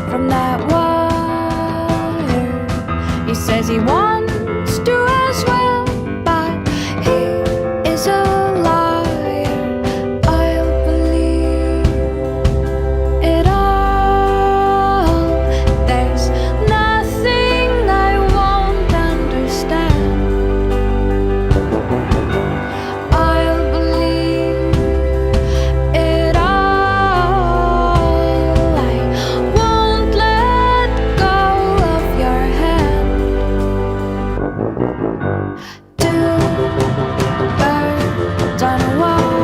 from that wire. He says he wants to as well, but he is a liar. I'll believe it all. There's nothing I won't understand. I'll believe it all. I won't let go of your hand. Two birds on a wire.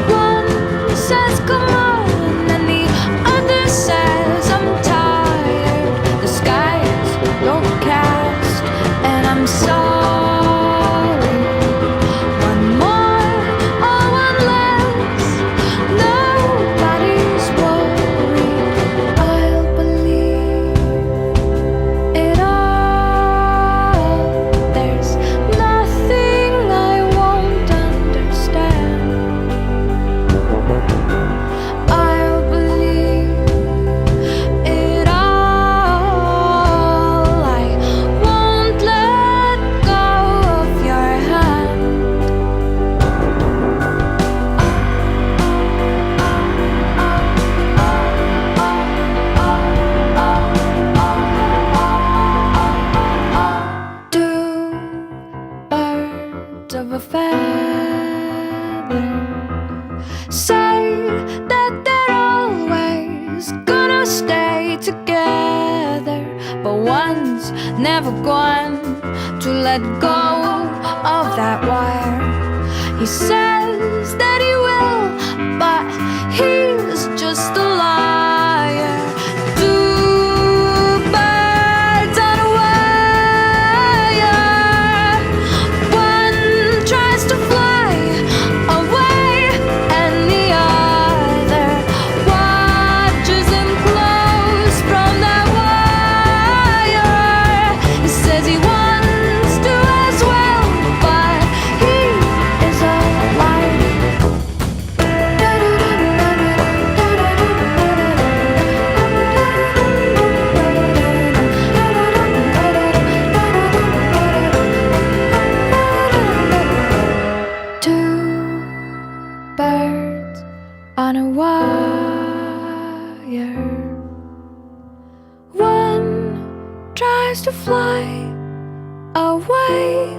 One says come on, and the other says I'm tired. The sky is overcast, and I'm sorry. One more or one less, nobody's worried. I'll believe it all. There's nothing I won't understand. I'll believe it all. I won't let go of your hand. Two birds of a feather say that they're always gonna stay together, but one's never going to let go of that wire. He says that he will, but he's just a liar. Two birds on a wire. One tries to fly away, and the other watches him close from that wire. He says he wants to as well, but he is a liar. Two birds on a wire. One tries to fly away,